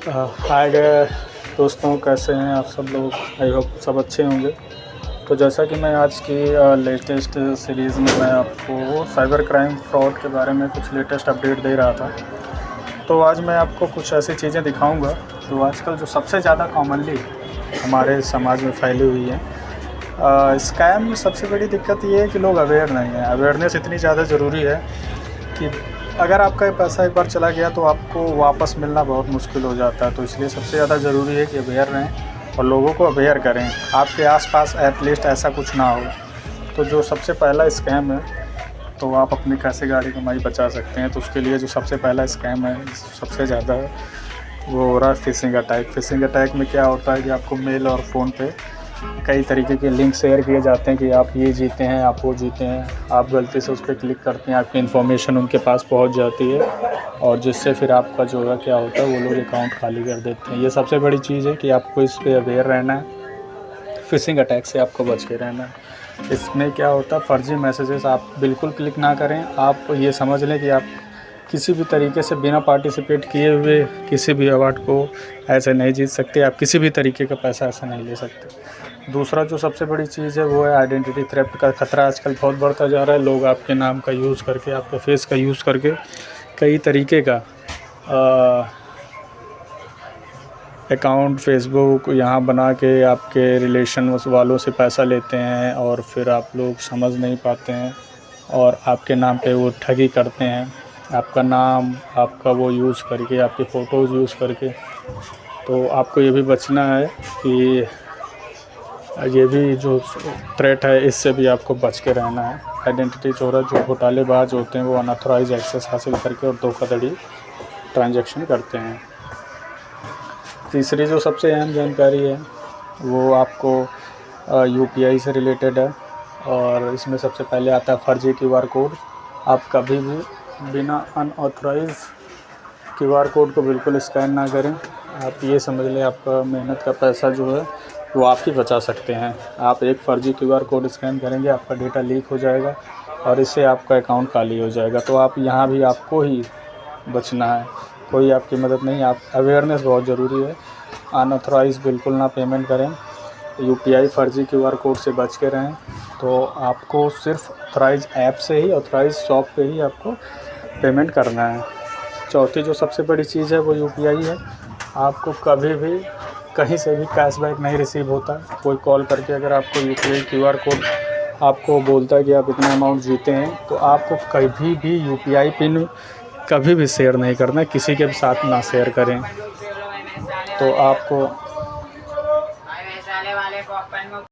हाय दोस्तों, कैसे हैं आप सब लोग। आई होप सब अच्छे होंगे। तो जैसा कि मैं आज की लेटेस्ट सीरीज़ में मैं आपको साइबर क्राइम फ्रॉड के बारे में कुछ लेटेस्ट अपडेट दे रहा था। तो आज मैं आपको कुछ ऐसी चीज़ें दिखाऊंगा जो आजकल जो सबसे ज़्यादा कॉमनली हमारे समाज में फैली हुई है। स्कैम में सबसे बड़ी दिक्कत ये है कि लोग अवेयर नहीं हैं। अवेयरनेस इतनी ज़्यादा ज़रूरी है कि अगर आपका पैसा एक बार चला गया तो आपको वापस मिलना बहुत मुश्किल हो जाता है। तो इसलिए सबसे ज़्यादा ज़रूरी है कि अवेयर रहें और लोगों को अवेयर करें। आपके आसपास एटलीस्ट ऐसा कुछ ना हो। तो जो सबसे पहला स्कैम है, तो आप अपनी कैसे गाड़ी कमाई बचा सकते हैं, तो उसके लिए जो सबसे पहला स्कैम है सबसे ज़्यादा वो हो रहा है फ़िशिंग अटैक। फ़िशिंग अटैक में क्या होता है कि आपको मेल और फ़ोन पे कई तरीके के लिंक शेयर किए जाते हैं कि आप ये जीते हैं, आप वो जीते हैं। आप गलती से उस पर क्लिक करते हैं, आपकी इन्फॉर्मेशन उनके पास पहुंच जाती है और जिससे फिर आपका जो है क्या होता है, वो लोग अकाउंट खाली कर देते हैं। ये सबसे बड़ी चीज़ है कि आपको इस पे अवेयर रहना है। फ़िशिंग अटैक से आपको बच के रहना है। इसमें क्या होता है, फ़र्ज़ी मैसेजेस आप बिल्कुल क्लिक ना करें। आप ये समझ लें कि आप किसी भी तरीके से बिना पार्टिसिपेट किए हुए किसी भी अवार्ड को ऐसे नहीं जीत सकते। आप किसी भी तरीके का पैसा ऐसा नहीं ले सकते। दूसरा जो सबसे बड़ी चीज़ है वो है आइडेंटिटी थेफ्ट का खतरा आजकल बहुत बढ़ता जा रहा है। लोग आपके नाम का यूज़ करके, आपके फेस का यूज़ करके कई तरीके का अकाउंट फेसबुक यहाँ बना के आपके रिलेशन वालों से पैसा लेते हैं और फिर आप लोग समझ नहीं पाते हैं और आपके नाम पे वो ठगी करते हैं। आपका नाम, आपका वो यूज़ करके, आपकी फ़ोटोज़ यूज़ करके। तो आपको ये भी बचना है कि ये भी जो थ्रेट है इससे भी आपको बच के रहना है। आइडेंटिटी चोर जो घोटालेबाज होते हैं वो अनऑथराइज एक्सेस हासिल करके और धोखाधड़ी ट्रांजैक्शन करते हैं। तीसरी जो सबसे अहम जानकारी है वो आपको यूपीआई से रिलेटेड है और इसमें सबसे पहले आता है फर्जी क्यूआर कोड। आप कभी भी बिना अनऑथराइज क्यूआर कोड को बिल्कुल स्कैन ना करें। आप ये समझ लें आपका मेहनत का पैसा जो है वो आप ही बचा सकते हैं। आप एक फ़र्जी क्यूआर कोड स्कैन करेंगे, आपका डेटा लीक हो जाएगा और इससे आपका अकाउंट खाली हो जाएगा। तो आप यहाँ भी आपको ही बचना है, कोई आपकी मदद नहीं। आप अवेयरनेस बहुत ज़रूरी है। अनऑथराइज बिल्कुल ना पेमेंट करें। यूपीआई फ़र्जी क्यूआर कोड से बच के रहें। तो आपको सिर्फ ऑथराइज ऐप से ही, ऑथराइज शॉप पे ही आपको पेमेंट करना है। चौथी जो सबसे बड़ी चीज़ है वो यूपीआई है। आपको कभी भी कहीं से भी कैशबैक नहीं रिसीव होता। कोई कॉल करके अगर आपको यूपीआई क्यूआर कोड आपको बोलता है कि आप इतना अमाउंट जीते हैं, तो आपको कभी भी यूपीआई पिन कभी भी शेयर नहीं करना है, किसी के साथ ना शेयर करें। तो आपको